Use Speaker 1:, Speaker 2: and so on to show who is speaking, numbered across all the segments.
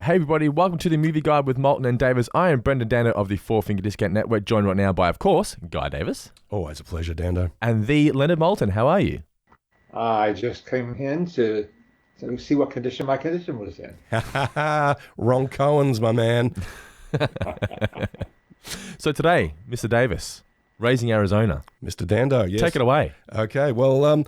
Speaker 1: Hey everybody, welcome to the Movie Guide with Maltin and Davis. I am Brendan Dando of the Four Finger Discount Network, joined right now by, of course, Guy Davis.
Speaker 2: Always a pleasure, Dando.
Speaker 1: And the Leonard Maltin. How are you?
Speaker 3: I just came in to see what condition my condition was in.
Speaker 2: Ron Cohen's, my man.
Speaker 1: So today, Mr. Davis, Raising Arizona.
Speaker 2: Mr. Dando, yes.
Speaker 1: Take it away.
Speaker 2: Okay, well,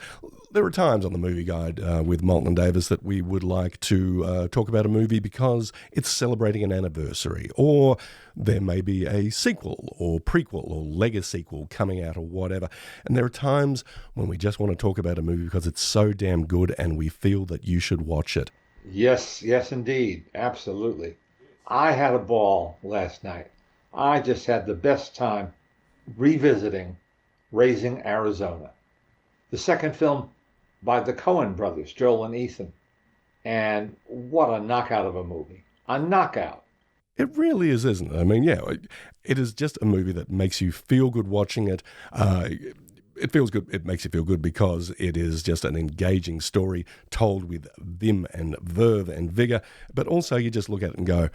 Speaker 2: there are times on the Movie Guide with Maltin and Davis that we would like to talk about a movie because it's celebrating an anniversary, or there may be a sequel or prequel or Lego-sequel coming out or whatever. And there are times when we just want to talk about a movie because it's so damn good and we feel that you should watch it.
Speaker 3: Yes, indeed. Absolutely. I had a ball last night. I just had the best time revisiting Raising Arizona, the second film by the Coen brothers, Joel and Ethan. And what a knockout of a movie. A knockout.
Speaker 2: It really is, isn't it? I mean, yeah, it is just a movie that makes you feel good watching it. It feels good. It makes you feel good because it is just an engaging story told with vim and verve and vigor. But also you just look at it and go,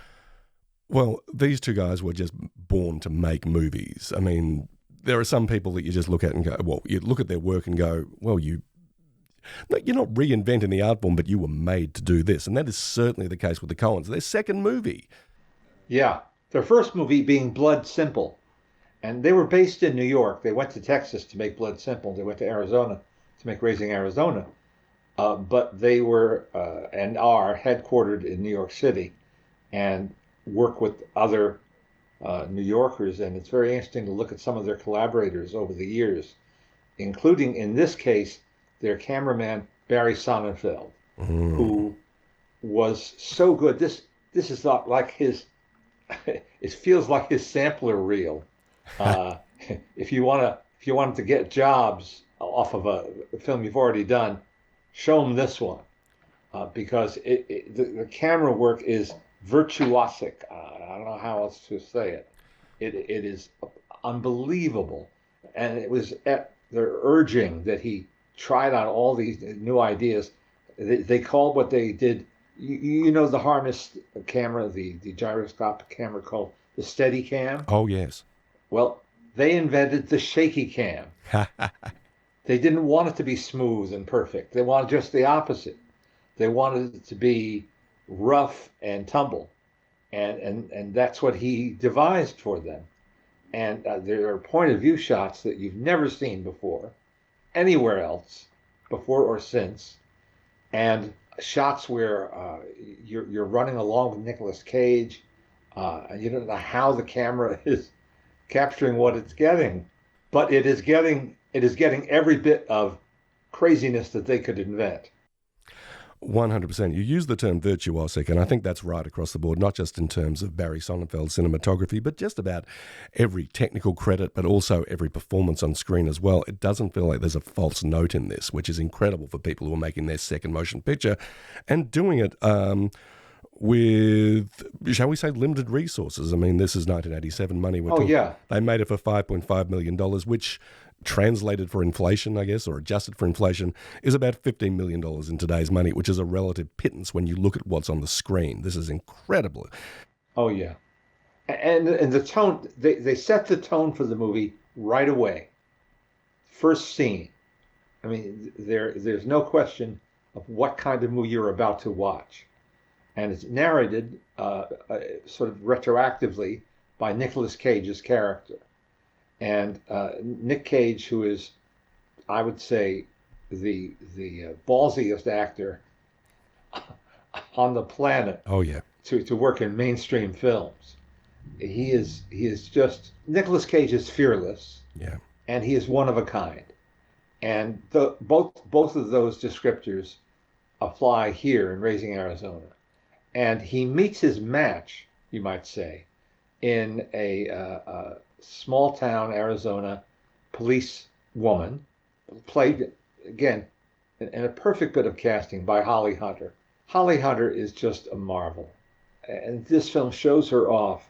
Speaker 2: well, these two guys were just born to make movies. I mean, there are some people that you just look at and go, well, you look at their work and go, well, you're not reinventing the art form, but you were made to do this. And that is certainly the case with the Coens. Their second movie.
Speaker 3: Yeah. Their first movie being Blood Simple. And they were based in New York. They went to Texas to make Blood Simple. They went to Arizona to make Raising Arizona. But they were and are headquartered in New York City and work with other New Yorkers. And it's very interesting to look at some of their collaborators over the years, including, in this case, their cameraman, Barry Sonnenfeld, who was so good. This is not like his, it feels like his sampler reel. If you wanted to get jobs off of a film you've already done, show them this one, because the camera work is virtuosic. I don't know how else to say it. It is unbelievable, and it was at their urging that he tried out all these new ideas. They called what they did, you know, the harness camera, the gyroscopic camera called the Steadicam.
Speaker 2: Oh, yes.
Speaker 3: Well, they invented the shaky cam. They didn't want it to be smooth and perfect. They wanted just the opposite. They wanted it to be rough and tumble. And that's what he devised for them. And there are point of view shots that you've never seen before, anywhere else, before or since. And shots where you're running along with Nicolas Cage, and you don't know how the camera is capturing what it's getting, but it is getting every bit of craziness that they could invent.
Speaker 2: 100%. You use the term virtuosic, and I think that's right across the board, not just in terms of Barry Sonnenfeld's cinematography, but just about every technical credit, but also every performance on screen as well. It doesn't feel like there's a false note in this, which is incredible for people who are making their second motion picture and doing it with, shall we say, limited resources. I mean, this is 1987 money. They made it for $5.5 million, which translated for inflation, I guess, or adjusted for inflation, is about $15 million in today's money, which is a relative pittance when you look at what's on the screen. This is incredible.
Speaker 3: Oh, yeah. And the tone, they set the tone for the movie right away. First scene. I mean, there's no question of what kind of movie you're about to watch. And it's narrated sort of retroactively by Nicolas Cage's character. And Nick Cage, who is, I would say, the ballsiest actor on the planet.
Speaker 2: Oh, yeah.
Speaker 3: To work in mainstream films. He is just, Nicolas Cage is fearless.
Speaker 2: Yeah.
Speaker 3: And he is one of a kind. And both of those descriptors apply here in Raising Arizona. And he meets his match, you might say, in a small town Arizona police woman, played again in a perfect bit of casting by Holly Hunter. Holly Hunter is just a marvel, and this film shows her off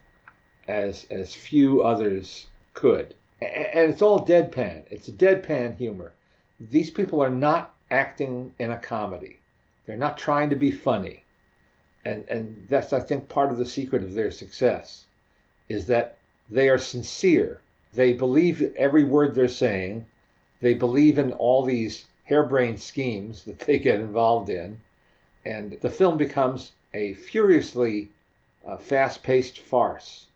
Speaker 3: as few others could. And it's all deadpan. It's deadpan humor. These people are not acting in a comedy. They're not trying to be funny. And that's, I think, part of the secret of their success is that they are sincere. They believe every word they're saying. They believe in all these harebrained schemes that they get involved in. And the film becomes a furiously fast-paced farce.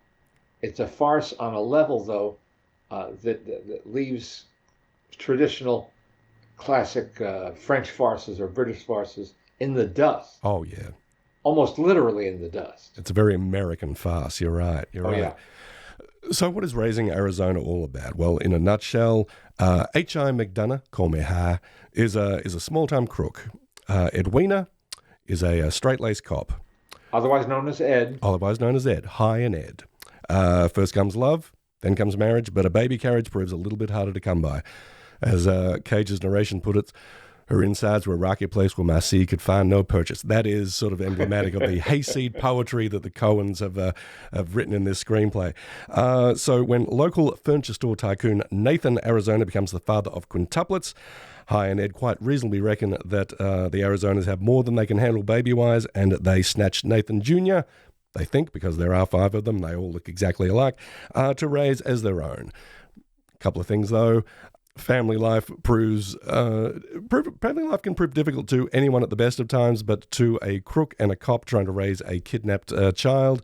Speaker 3: It's a farce on a level, though, that leaves traditional classic French farces or British farces in the dust.
Speaker 2: Oh, yeah.
Speaker 3: Almost literally in the dust.
Speaker 2: It's a very American farce. You're right. You're right.
Speaker 3: Yeah.
Speaker 2: So what is Raising Arizona all about? Well, in a nutshell, H.I. McDonough, call me Ha, is a small-time crook. Edwina is a straight-laced cop.
Speaker 3: Otherwise known as Ed.
Speaker 2: Otherwise known as Ed. Hi and Ed. First comes love, then comes marriage, but a baby carriage proves a little bit harder to come by. As Cage's narration put it, her insides were a rocky place where Marcy could find no purchase. That is sort of emblematic of the hayseed poetry that the Coens have written in this screenplay. So when local furniture store tycoon Nathan Arizona becomes the father of quintuplets, Hi and Ed quite reasonably reckon that the Arizonas have more than they can handle baby-wise, and they snatched Nathan Jr., they think, because there are 5 of them, they all look exactly alike, to raise as their own. A couple of things, though. Family life family life can prove difficult to anyone at the best of times, but to a crook and a cop trying to raise a kidnapped child,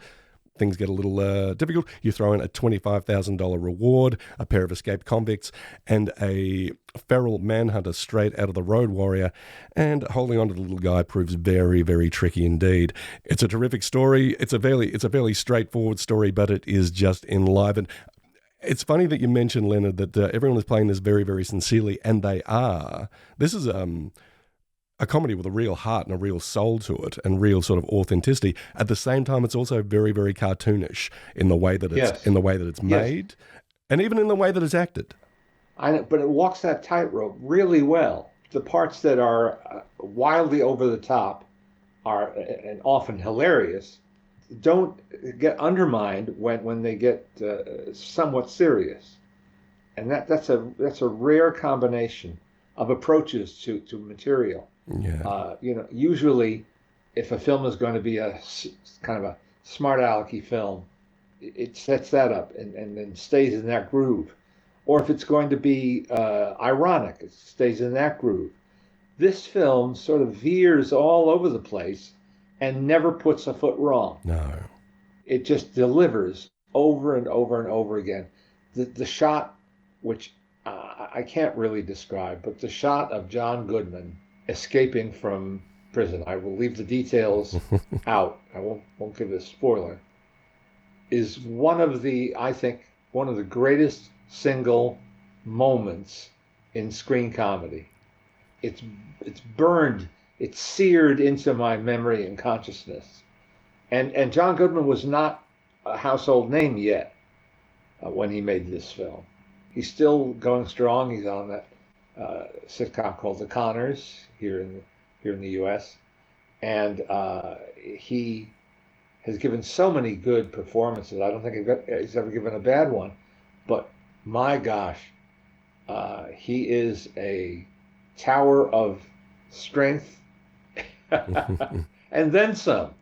Speaker 2: things get a little difficult. You throw in a $25,000 reward, a pair of escaped convicts, and a feral manhunter straight out of The Road Warrior, and holding on to the little guy proves very, very tricky indeed. It's a terrific story. It's a fairly straightforward story, but it is just enlivened. It's funny that you mentioned, Leonard, that everyone is playing this very, very sincerely, and they are. This is a comedy with a real heart and a real soul to it, and real sort of authenticity. At the same time, it's also very, very cartoonish in the way that it's made, and even in the way that it's acted.
Speaker 3: But it walks that tightrope really well. The parts that are wildly over the top are, and often hilarious, don't get undermined when they get somewhat serious, and that's a rare combination of approaches to material.
Speaker 2: Yeah.
Speaker 3: Usually, if a film is going to be a kind of a smart alecky film, it sets that up and then stays in that groove. Or if it's going to be ironic, it stays in that groove. This film sort of veers all over the place and never puts a foot wrong.
Speaker 2: No.
Speaker 3: It just delivers over and over and over again. The shot, which I can't really describe, but the shot of John Goodman escaping from prison, I will leave the details out, I won't give a spoiler, is I think, one of the greatest single moments in screen comedy. It's burned, it's seared into my memory and consciousness. And John Goodman was not a household name yet when he made this film. He's still going strong. He's on that sitcom called The Connors here in the U.S. And he has given so many good performances. I don't think he's ever given a bad one. But my gosh, he is a tower of strength and then some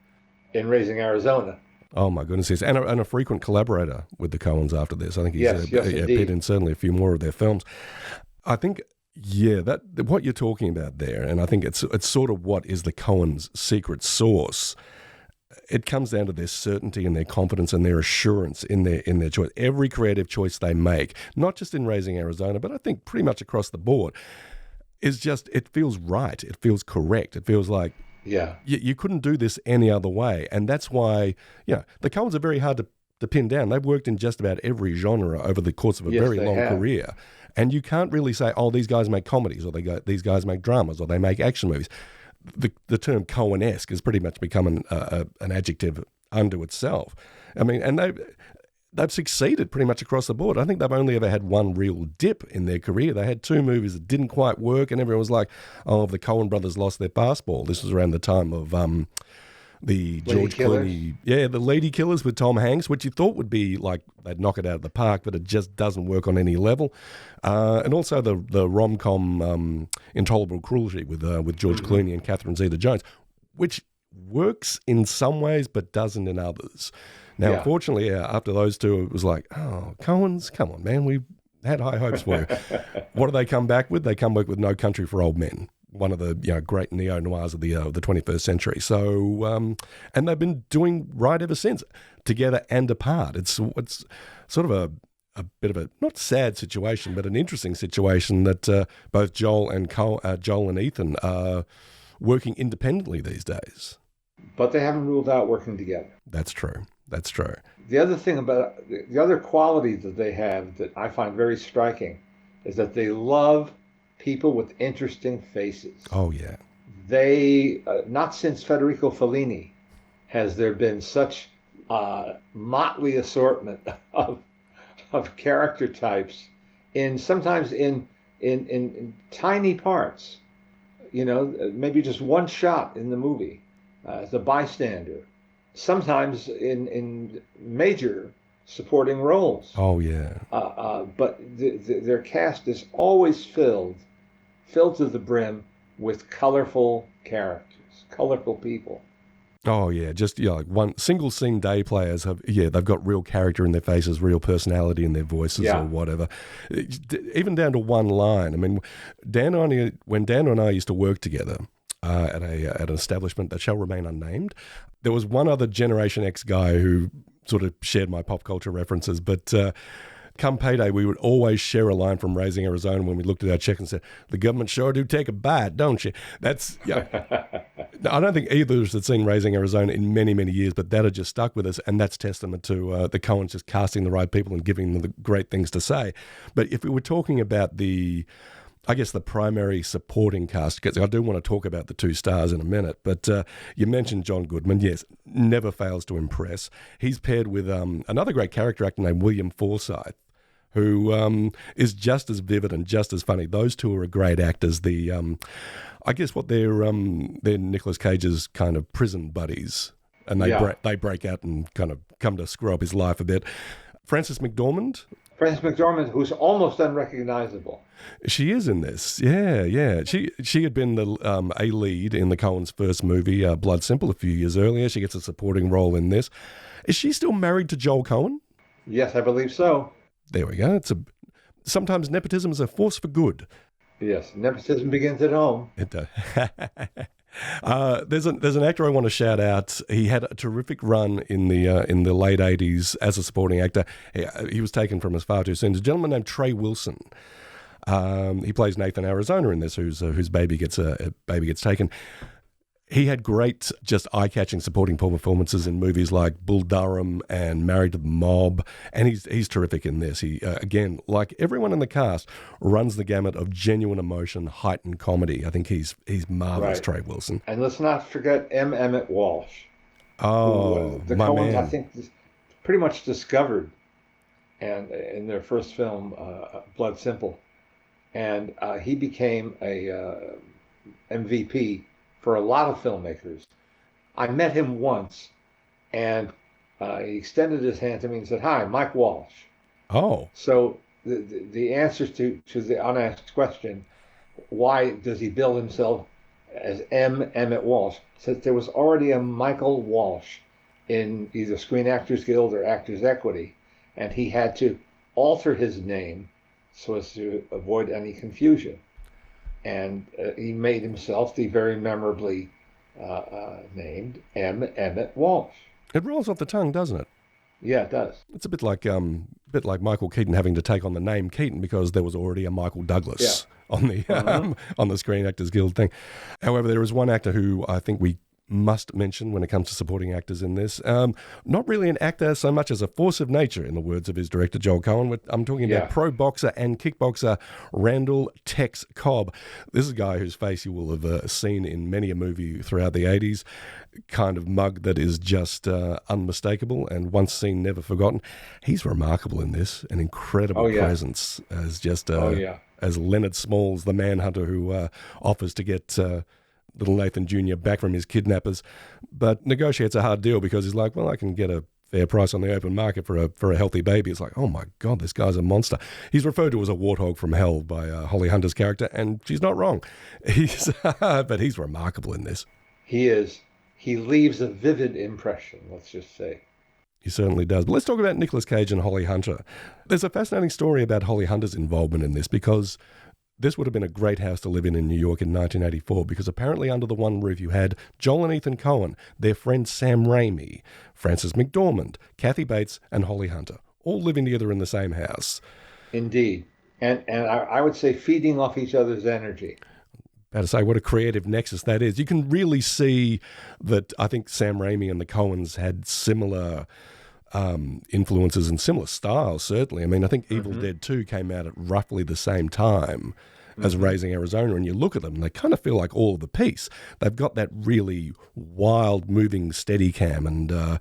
Speaker 3: in Raising Arizona.
Speaker 2: Oh my goodness, yes. And a frequent collaborator with the Coens after this. I think he's appeared in certainly a few more of their films. I think, that what you're talking about there, and I think it's sort of what is the Coens' secret sauce. It comes down to their certainty and their confidence and their assurance in their choice. Every creative choice they make, not just in Raising Arizona, but I think pretty much across the board, is just, it feels right. It feels correct. It feels like, you couldn't do this any other way. And that's why, the Coens are very hard to pin down. They've worked in just about every genre over the course of a very long career. And you can't really say, these guys make comedies, or these guys make dramas, or they make action movies. The term Coen-esque has pretty much become an adjective unto itself. I mean, and they've succeeded pretty much across the board. I think they've only ever had one real dip in their career. They had 2 movies that didn't quite work, and everyone was like, the Coen brothers lost their fastball. This was around the time of the George Clooney, the Lady Killers with Tom Hanks, which you thought would be like they'd knock it out of the park, but it just doesn't work on any level. And also the rom-com Intolerable Cruelty with George Clooney and Catherine Zeta-Jones, which works in some ways but doesn't in others. Now, unfortunately, after those two, it was like, oh, Coens, come on, man, we had high hopes for you. What do they come back with? They come back with No Country for Old Men, one of the great neo-noirs of the 21st century. So, and they've been doing right ever since, together and apart. It's sort of a bit of a, not sad situation, but an interesting situation that both Joel and Ethan are working independently these days.
Speaker 3: But they haven't ruled out working together.
Speaker 2: That's true. That's true.
Speaker 3: The other thing about the other quality that they have that I find very striking is that they love people with interesting faces.
Speaker 2: Oh, yeah.
Speaker 3: They, not since Federico Fellini has there been such a motley assortment of character types sometimes in tiny parts, maybe just one shot in the movie as a bystander, sometimes in major supporting roles.
Speaker 2: Oh, yeah.
Speaker 3: But their cast is always filled to the brim with colorful characters, colorful people.
Speaker 2: Oh, yeah. Just, like one single scene day players they've got real character in their faces, real personality in their voices or whatever. Even down to one line. I mean, when Dan and I used to work together at an establishment that shall remain unnamed, there was one other Generation X guy who sort of shared my pop culture references, but come payday, we would always share a line from Raising Arizona when we looked at our check and said, "The government sure do take a bite, don't you?" That's, I don't think either of us had seen Raising Arizona in many, many years, but that had just stuck with us, and that's testament to the Coens just casting the right people and giving them the great things to say. But if we were talking about the primary supporting cast, because I do want to talk about the two stars in a minute, but you mentioned John Goodman. Yes, never fails to impress. He's paired with another great character actor named William Forsythe, who is just as vivid and just as funny. Those two are great actors. They're Nicolas Cage's kind of prison buddies, and they break out and kind of come to screw up his life a bit. Frances McDormand, who's almost unrecognizable. She is in this, yeah. She had been a lead in the Coens' first movie, Blood Simple, a few years earlier. She gets a supporting role in this. Is she still married to Joel Coen?
Speaker 3: Yes, I believe so.
Speaker 2: There we go. Sometimes nepotism is a force for good.
Speaker 3: Yes, nepotism begins at home.
Speaker 2: It does. There's an actor I want to shout out. He had a terrific run in the late 80s as a supporting actor. He was taken from us far too soon. There's a gentleman named Trey Wilson. He plays Nathan Arizona in this, whose baby gets taken. He had great, just eye-catching supporting performances in movies like Bull Durham and Married to the Mob, and he's terrific in this. He, again, like everyone in the cast, runs the gamut of genuine emotion, heightened comedy. I think he's marvelous, right. Trey Wilson.
Speaker 3: And let's not forget M. Emmett Walsh.
Speaker 2: Oh,
Speaker 3: the
Speaker 2: my
Speaker 3: Coens,
Speaker 2: man.
Speaker 3: I think, pretty much discovered, and in their first film, Blood Simple, and he became a MVP for a lot of filmmakers. I met him once, and he extended his hand to me and said, "Hi, Mike Walsh."
Speaker 2: Oh.
Speaker 3: So the answer to the unasked question, why does he bill himself as M. Emmett Walsh, says there was already a Michael Walsh in either Screen Actors Guild or Actors Equity, and he had to alter his name so as to avoid any confusion. And he made himself the very memorably named M. Emmett Walsh.
Speaker 2: It rolls off the tongue, doesn't it?
Speaker 3: Yeah, it does.
Speaker 2: It's a bit like Michael Keaton having to take on the name Keaton because there was already a Michaal Douglas on the Screen Actors Guild thing. However, there is one actor who I think we must mention when it comes to supporting actors in this. Not really an actor so much as a force of nature, in the words of his director, Joel Coen. I'm talking about pro boxer and kickboxer Randall Tex Cobb. This is a guy whose face you will have seen in many a movie throughout the 80s. Kind of mug that is just unmistakable and once seen, never forgotten. He's remarkable in this, an incredible presence as just as Leonard Smalls, the manhunter who offers to get little Nathan Jr. back from his kidnappers, but negotiates a hard deal because he's like, well, I can get a fair price on the open market for a healthy baby. It's like, oh my God, this guy's a monster. He's referred to as a warthog from hell by Holly Hunter's character, and she's not wrong. But he's remarkable in this.
Speaker 3: He is. he leaves a vivid impression, let's just say.
Speaker 2: He certainly does. But let's talk about Nicolas Cage and Holly Hunter. There's a fascinating story about Holly Hunter's involvement in this, because this would have been a great house to live in New York in 1984, because apparently under the one roof you had Joel and Ethan Coen, their friend Sam Raimi, Frances McDormand, Kathy Bates, and Holly Hunter, all living together in the same house.
Speaker 3: Indeed. And I would say feeding off each other's energy.
Speaker 2: About to say, what a creative nexus that is. You can really see that I think Sam Raimi and the Coens had similar influences and similar styles, certainly. I mean, I think Evil Dead 2 came out at roughly the same time as Raising Arizona, and you look at them, and they kind of feel like all of the piece. They've got that really wild, moving Steadicam and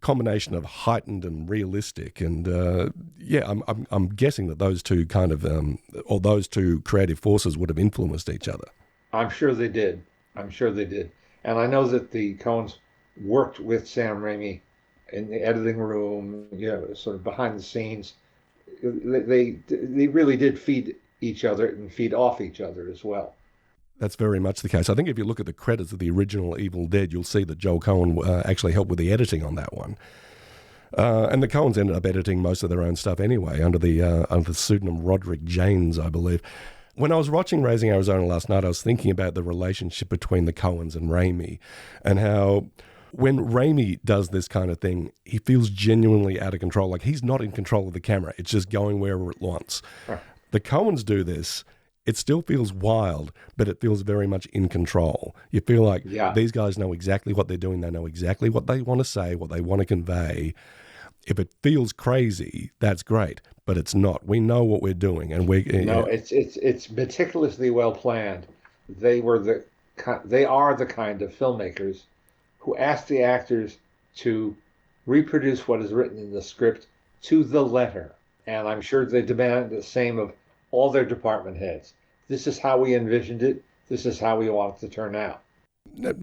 Speaker 2: combination of heightened and realistic, and I'm guessing that those two kind of or those two creative forces would have influenced each other.
Speaker 3: I'm sure they did. And I know that the Coens worked with Sam Raimi in the editing room, sort of behind the scenes. They really did feed each other and feed off each other as well.
Speaker 2: That's very much the case. I think if you look at the credits of the original Evil Dead, you'll see that Joel Coen actually helped with the editing on that one. And the Coens ended up editing most of their own stuff anyway, under the pseudonym Roderick Janes, I believe. When I was watching Raising Arizona last night, I was thinking about the relationship between the Coens and Raimi, and how when Raimi does this kind of thing, he feels genuinely out of control. Like he's not in control of the camera. It's just going wherever it wants. Huh. The Coens do this. It still feels wild, but it feels very much in control. You feel like these guys know exactly what they're doing. They know exactly what they want to say, what they want to convey. If it feels crazy, that's great, but it's not. We know what we're doing, and
Speaker 3: it's meticulously well planned. They are the kind of filmmakers who ask the actors to reproduce what is written in the script to the letter, and I'm sure they demand the same of all their department heads. This is how we envisioned it. This is how we want it to turn out.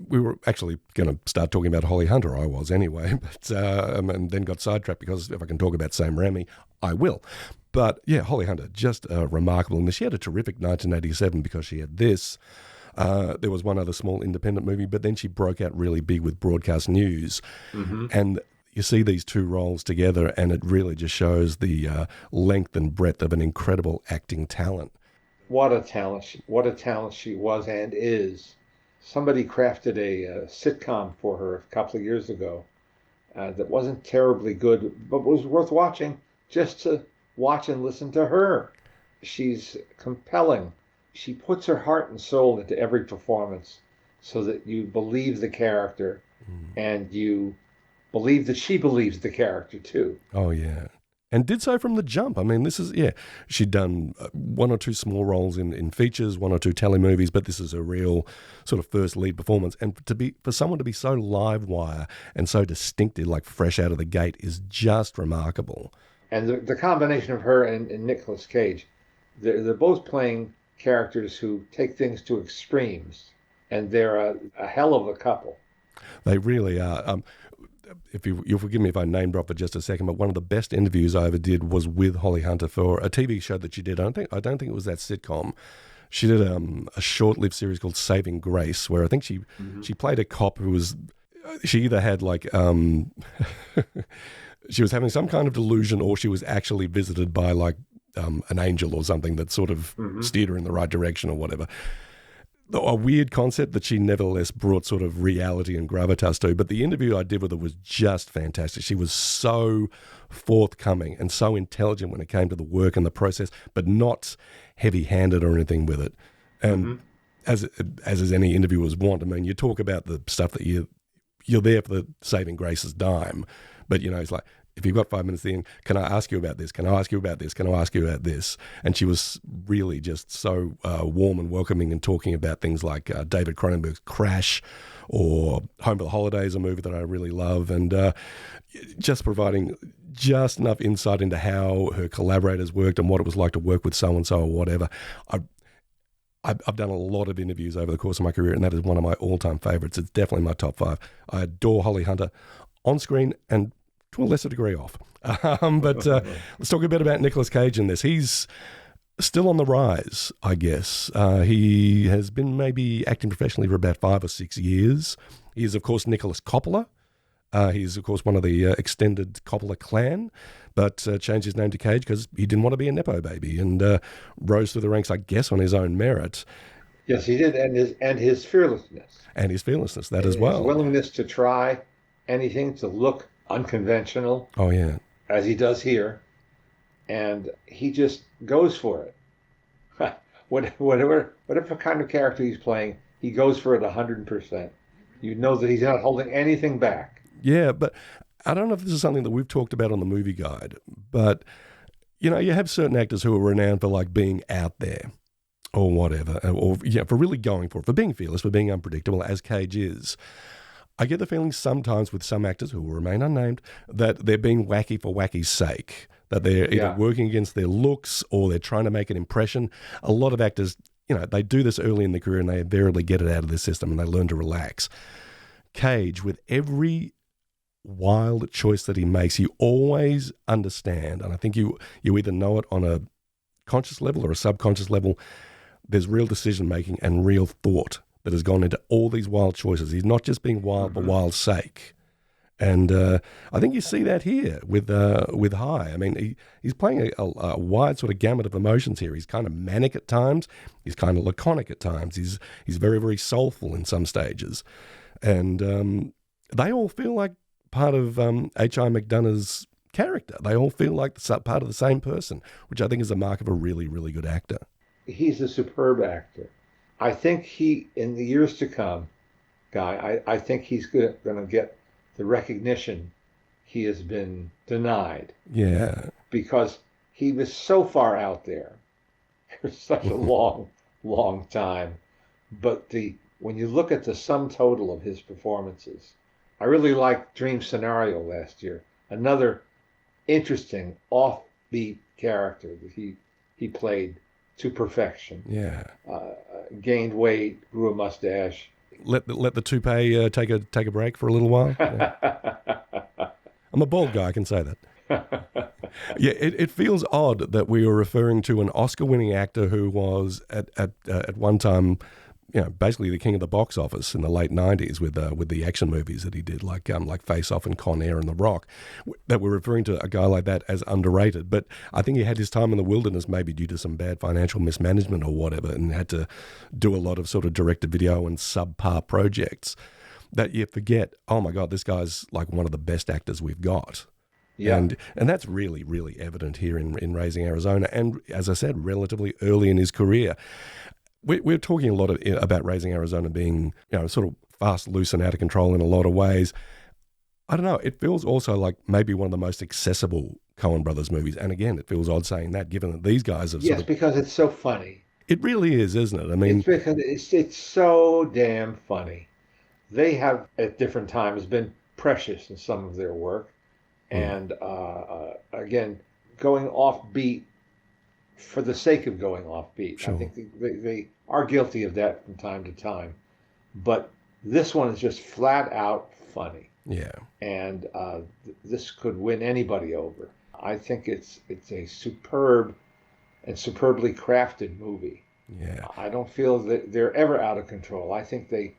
Speaker 2: We were actually going to start talking about Holly Hunter, I was anyway, but and then got sidetracked, because if I can talk about Sam Raimi, I will. But yeah, Holly Hunter, just remarkable. And she had a terrific 1987 because she had this. There was one other small independent movie, but then she broke out really big with Broadcast News. And you see these two roles together, and it really just shows the length and breadth of an incredible acting talent.
Speaker 3: What a talent she was and is. Somebody crafted a sitcom for her a couple of years ago that wasn't terribly good, but was worth watching just to watch and listen to her. She's compelling. She puts her heart and soul into every performance so that you believe the character and you believe that she believes the character too.
Speaker 2: Oh, yeah. And did so from the jump. I mean, she'd done one or two small roles in features, one or two telemovies, but this is a real sort of first lead performance. And for someone to be so live wire and so distinctive, like fresh out of the gate, is just remarkable.
Speaker 3: And the combination of her and Nicolas Cage, they're both playing characters who take things to extremes, and they're a hell of a couple.
Speaker 2: They really are. If you'll forgive me if I name drop for just a second, but one of the best interviews I ever did was with Holly Hunter for a TV show that she did. I don't think it was that sitcom. She did a short-lived series called Saving Grace, where I think she played a cop who was, she either had like she was having some kind of delusion, or she was actually visited by like an angel or something that sort of steered her in the right direction or whatever. A weird concept that she nevertheless brought sort of reality and gravitas to. But the interview I did with her was just fantastic. She was so forthcoming and so intelligent when it came to the work and the process, but not heavy-handed or anything with it. And as is any interviewers want, I mean, you talk about the stuff that you're there for the saving grace's dime, but it's like, if you've got 5 minutes then, can I ask you about this? Can I ask you about this? Can I ask you about this? And she was really just so warm and welcoming, and talking about things like David Cronenberg's Crash or Home for the Holidays, a movie that I really love, and just providing just enough insight into how her collaborators worked and what it was like to work with so-and-so or whatever. I've done a lot of interviews over the course of my career, and that is one of my all-time favorites. It's definitely my top 5. I adore Holly Hunter on screen and to a lesser degree off. But let's talk a bit about Nicolas Cage in this. He's still on the rise, I guess. He has been maybe acting professionally for about 5 or 6 years. He is, of course, Nicholas Coppola. He's, of course, one of the extended Coppola clan, but changed his name to Cage because he didn't want to be a Nepo baby and rose through the ranks, I guess, on his own merit.
Speaker 3: Yes, he did, and his fearlessness.
Speaker 2: And his fearlessness, that as well.
Speaker 3: His willingness to try anything, to look unconventional.
Speaker 2: Oh, yeah.
Speaker 3: As he does here. And he just goes for it. Whatever kind of character he's playing, he goes for it 100%. You know that he's not holding anything back.
Speaker 2: Yeah, but I don't know if this is something that we've talked about on the Movie Guide, but, you know, you have certain actors who are renowned for, like, being out there or whatever, or, yeah, for really going for it, for being fearless, for being unpredictable, as Cage is. I get the feeling sometimes with some actors who will remain unnamed that they're being wacky for wacky's sake, that they're either working against their looks or they're trying to make an impression. A lot of actors, you know, they do this early in their career and they invariably get it out of their system and they learn to relax. Cage, with every wild choice that he makes, you always understand, and I think you either know it on a conscious level or a subconscious level, there's real decision-making and real thought that has gone into all these wild choices. He's not just being wild for wild's sake. And I think you see that here with High. I mean, he's playing a wide sort of gamut of emotions here. He's kind of manic at times. He's kind of laconic at times. He's very, very soulful in some stages. And they all feel like part of H.I. McDonough's character. They all feel like part of the same person, which I think is a mark of a really, really good actor.
Speaker 3: He's a superb actor. I think he, in the years to come, Guy, I think he's going to get the recognition he has been denied.
Speaker 2: Yeah.
Speaker 3: Because he was so far out there for such a long, long time. But when you look at the sum total of his performances, I really liked Dream Scenario last year. Another interesting, offbeat character that he played to perfection.
Speaker 2: Yeah.
Speaker 3: Gained weight, grew a mustache.
Speaker 2: Let the toupee take a break for a little while. Yeah. I'm a bald guy, I can say that. Yeah, it feels odd that we are referring to an Oscar-winning actor who was at one time, you know, basically the king of the box office in the late 90s with the action movies that he did, like Face Off and Con Air and The Rock, that we're referring to a guy like that as underrated. But I think he had his time in the wilderness maybe due to some bad financial mismanagement or whatever, and had to do a lot of sort of direct-to-video and subpar projects that you forget, oh my God, this guy's like one of the best actors we've got. Yeah. And that's really, really evident here in Raising Arizona, and as I said, relatively early in his career. We're talking a lot about Raising Arizona being, you know, sort of fast, loose, and out of control in a lot of ways. I don't know. It feels also like maybe one of the most accessible Coen Brothers movies. And again, it feels odd saying that, given that these guys have
Speaker 3: Yes, because it's so funny.
Speaker 2: It really is, isn't it? I mean,
Speaker 3: it's because it's so damn funny. They have at different times been precious in some of their work, and again, going offbeat for the sake of going offbeat. Sure. I think they are guilty of that from time to time. But this one is just flat out funny.
Speaker 2: Yeah.
Speaker 3: And this could win anybody over. I think it's a superb and superbly crafted movie.
Speaker 2: Yeah.
Speaker 3: I don't feel that they're ever out of control. I think they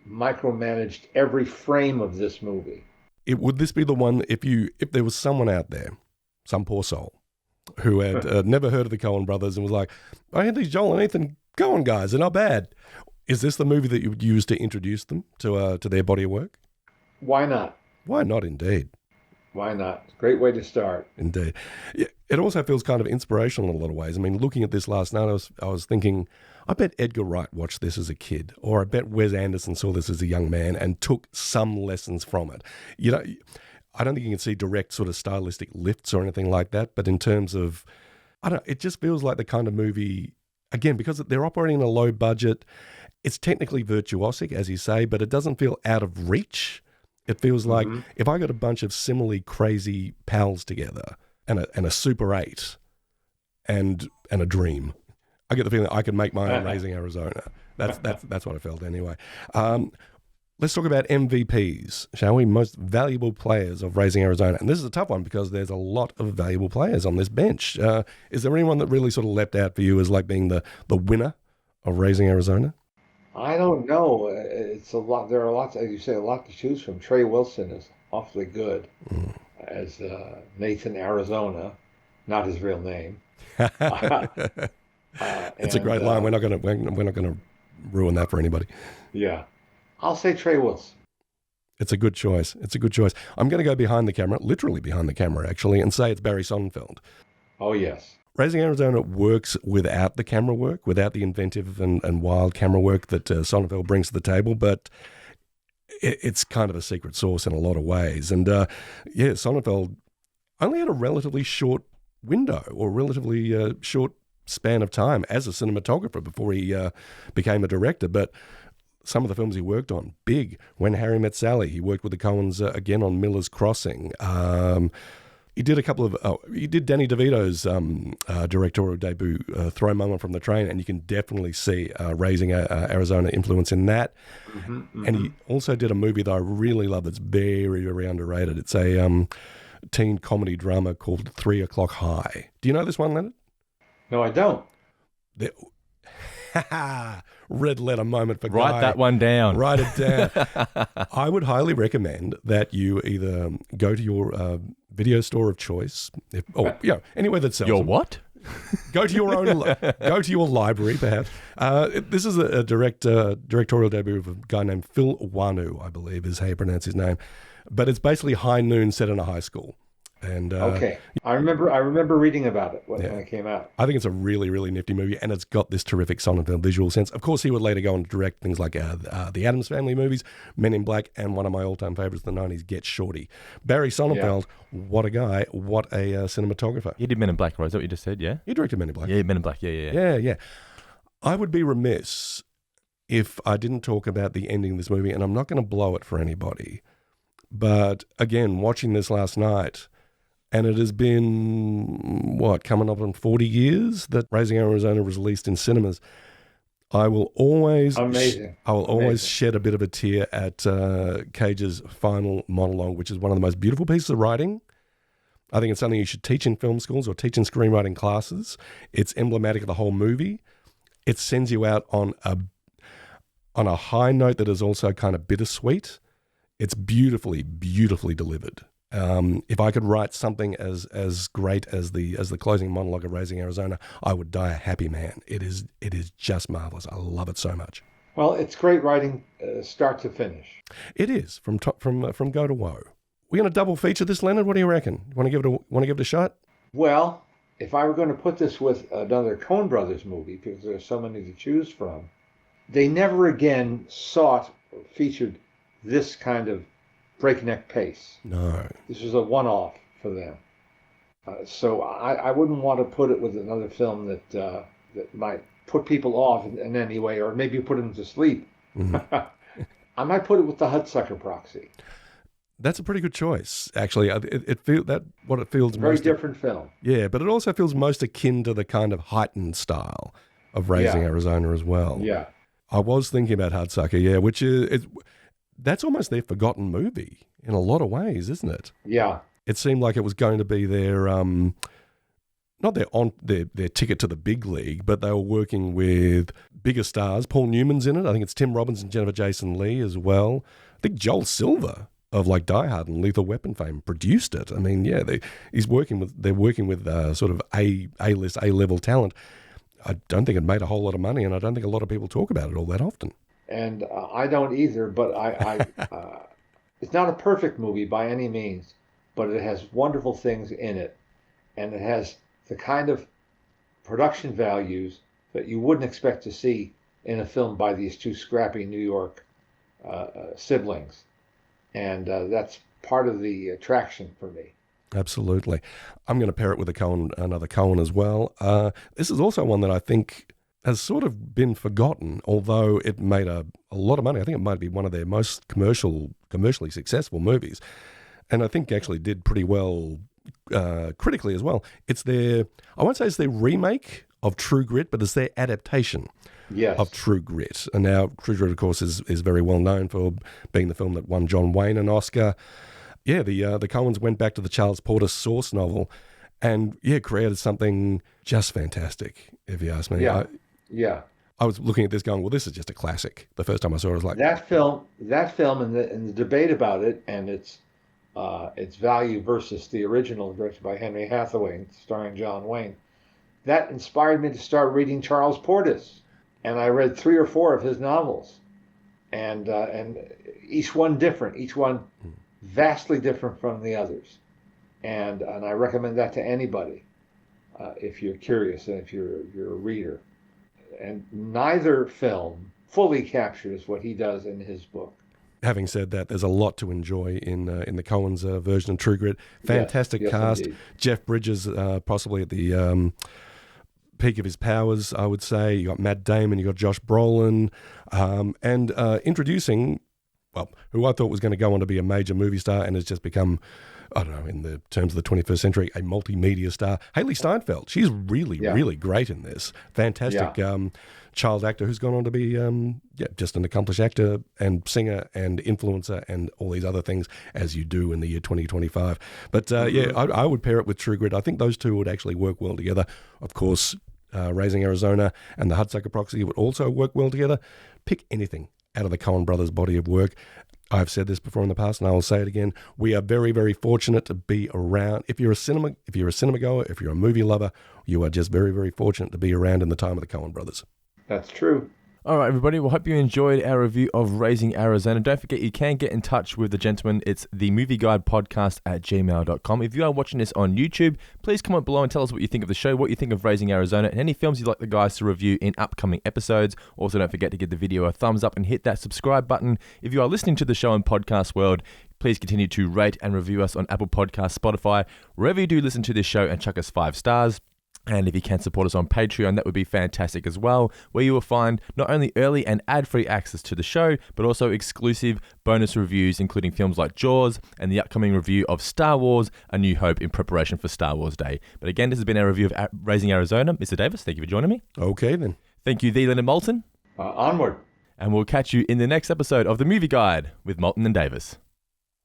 Speaker 3: micromanaged every frame of this movie.
Speaker 2: Would this be the one, if there was someone out there, some poor soul, who had never heard of the Coen Brothers and was like, I had these Joel and Ethan Coen guys, they're not bad. Is this the movie that you would use to introduce them to their body of work?
Speaker 3: Why not?
Speaker 2: Why not, indeed.
Speaker 3: Why not? Great way to start.
Speaker 2: Indeed. Yeah, it also feels kind of inspirational in a lot of ways. I mean, looking at this last night, I was thinking, I bet Edgar Wright watched this as a kid, or I bet Wes Anderson saw this as a young man and took some lessons from it. You know, I don't think you can see direct sort of stylistic lifts or anything like that, but in terms of, it just feels like the kind of movie, again, because they're operating in a low budget, it's technically virtuosic, as you say, but it doesn't feel out of reach. It feels like if I got a bunch of similarly crazy pals together and a Super 8 and a dream, I get the feeling I could make my own Raising Arizona. That's what I felt anyway. Let's talk about MVPs, shall we? Most valuable players of Raising Arizona. And this is a tough one because there's a lot of valuable players on this bench. Is there anyone that really sort of leapt out for you as like being the winner of Raising Arizona?
Speaker 3: I don't know. It's a lot. There are lots, as you say, a lot to choose from. Trey Wilson is awfully good
Speaker 2: Mm.
Speaker 3: as Nathan Arizona, not his real name. uh,
Speaker 2: It's a great
Speaker 3: and
Speaker 2: line. We're not gonna ruin that for anybody.
Speaker 3: yeah, I'll say Trey Wilson.
Speaker 2: It's a good choice. It's a good choice. I'm going to go behind the camera, literally behind the camera, actually, and say it's Barry Sonnenfeld.
Speaker 3: Oh yes.
Speaker 2: Raising Arizona works without the camera work, without the inventive and wild camera work that Sonnenfeld brings to the table, but it's kind of a secret sauce in a lot of ways. And yeah, Sonnenfeld only had a relatively short window or relatively short span of time as a cinematographer before he became a director, but some of the films he worked on, big. When Harry Met Sally, he worked with the Coens again on Miller's Crossing. He did a couple of. He did Danny DeVito's directorial debut, Throw Mama from the Train, and you can definitely see Raising Arizona influence in that.
Speaker 3: Hmm, hmm.
Speaker 2: And he also did a movie that I really love. That's very, very underrated. It's a teen comedy drama called 3 O'clock High. Do you know this one, Leonard?
Speaker 3: No, I don't.
Speaker 2: The, red letter moment for
Speaker 1: Write
Speaker 2: Guy.
Speaker 1: that one down.
Speaker 2: Write it down. I would highly recommend that you either go to your video store of choice, anywhere that sells
Speaker 1: Your
Speaker 2: them.
Speaker 1: what?
Speaker 2: Go to your own. Go to your library, perhaps. This is a directorial debut of a guy named Phil Wanu, I believe is how you pronounce his name. But it's basically High Noon set in a high school. And
Speaker 3: Okay, I remember reading about it when it came out.
Speaker 2: I think it's a really, really nifty movie, and it's got this terrific Sonnenfeld visual sense. Of course, he would later go on to direct things like the Addams Family movies, Men in Black, and one of my all-time favorites of the 90s, Get Shorty. Barry Sonnenfeld, what a guy, what a cinematographer.
Speaker 1: You did Men in Black, right? Is that what you just said? Yeah.
Speaker 2: He directed Men in Black.
Speaker 1: Yeah, Men in Black. Yeah.
Speaker 2: Yeah. I would be remiss if I didn't talk about the ending of this movie, and I'm not going to blow it for anybody. But again, watching this last night, and it has been, coming up on 40 years that Raising Arizona was released in cinemas. I will always shed a bit of a tear at Cage's final monologue, which is one of the most beautiful pieces of writing. I think it's something you should teach in film schools or teach in screenwriting classes. It's emblematic of the whole movie. It sends you out on a high note that is also kind of bittersweet. It's beautifully, beautifully delivered. If I could write something as great as the closing monologue of Raising Arizona, I would die a happy man. It is just marvelous. I love it so much.
Speaker 3: Well, it's great writing, start to finish.
Speaker 2: It is from go to woe. We're going to double feature this, Leonard. What do you reckon? Want to give it a shot?
Speaker 3: Well, if I were going to put this with another Coen Brothers movie, because there are so many to choose from, they never again sought or featured this kind of breakneck pace.
Speaker 2: No.
Speaker 3: This was a one-off for them. So I wouldn't want to put it with another film that might put people off in any way, or maybe put them to sleep.
Speaker 2: Mm-hmm.
Speaker 3: I might put it with the Hudsucker Proxy.
Speaker 2: That's a pretty good choice, actually. It feels
Speaker 3: Very different film.
Speaker 2: Yeah, but it also feels most akin to the kind of heightened style of Raising Arizona as well.
Speaker 3: Yeah.
Speaker 2: I was thinking about Hudsucker, which is that's almost their forgotten movie in a lot of ways, isn't it?
Speaker 3: Yeah.
Speaker 2: It seemed like it was going to be their not their ticket to the big league, but they were working with bigger stars. Paul Newman's in it. I think it's Tim Robbins and Jennifer Jason Leigh as well. I think Joel Silver of like Die Hard and Lethal Weapon fame produced it. I mean, they're working with sort of A-list, A-level talent. I don't think it made a whole lot of money, and I don't think a lot of people talk about it all that often.
Speaker 3: And I don't either, but it's not a perfect movie by any means, but it has wonderful things in it, and it has the kind of production values that you wouldn't expect to see in a film by these two scrappy New York siblings, and that's part of the attraction for me.
Speaker 2: Absolutely. I'm going to pair it with another Coen as well. This is also one that I think has sort of been forgotten, although it made a lot of money. I think it might be one of their most commercially successful movies, and I think actually did pretty well critically as well. I won't say it's their remake of True Grit, but it's their adaptation of True Grit. And now True Grit, of course, is very well known for being the film that won John Wayne an Oscar. Yeah, the Coens went back to the Charles Portis source novel and created something just fantastic, if you ask me.
Speaker 3: Yeah.
Speaker 2: I was looking at this going, well, this is just a classic. The first time I saw it, I was like,
Speaker 3: That film, and the debate about it and its value versus the original directed by Henry Hathaway, starring John Wayne, that inspired me to start reading Charles Portis, and I read 3 or 4 of his novels, and each one different, each one vastly different from the others, and I recommend that to anybody if you're curious and if you're a reader. And neither film fully captures what he does in his book.
Speaker 2: having said that, there's a lot to enjoy in the Coen's version of True Grit. Fantastic cast.
Speaker 3: Indeed. Jeff
Speaker 2: Bridges, possibly at the peak of his powers, I would say. You got Matt Damon, you got Josh Brolin, and introducing, well, who I thought was going to go on to be a major movie star and has just become, I don't know, in the terms of the 21st century, a multimedia star, Haley Steinfeld. She's really great in this. Fantastic child actor who's gone on to be just an accomplished actor and singer and influencer and all these other things, as you do in the year 2025. But I would pair it with True Grit. I think those two would actually work well together. Of course, Raising Arizona and The Hudsucker Proxy would also work well together. Pick anything out of the Coen brothers' body of work. I've said this before in the past, and I will say it again. We are very, very fortunate to be around. If you're a cinema goer, if you're a movie lover, you are just very, very fortunate to be around in the time of the Coen brothers.
Speaker 3: That's true.
Speaker 1: All right, everybody. Well, hope you enjoyed our review of Raising Arizona. Don't forget, you can get in touch with the gentleman. It's the movieguidepodcast@gmail.com. If you are watching this on YouTube, please comment below and tell us what you think of the show, what you think of Raising Arizona, and any films you'd like the guys to review in upcoming episodes. Also, don't forget to give the video a thumbs up and hit that subscribe button. If you are listening to the show in podcast world, please continue to rate and review us on Apple Podcasts, Spotify, wherever you do listen to this show, and chuck us 5 stars. And if you can support us on Patreon, that would be fantastic as well, where you will find not only early and ad-free access to the show, but also exclusive bonus reviews, including films like Jaws and the upcoming review of Star Wars: A New Hope in preparation for Star Wars Day. But again, this has been our review of Raising Arizona. Mr. Davis, thank you for joining me.
Speaker 2: Okay, then.
Speaker 1: Thank you, the Leonard Maltin.
Speaker 3: Onward.
Speaker 1: And we'll catch you in the next episode of The Movie Guide with Maltin and Davis.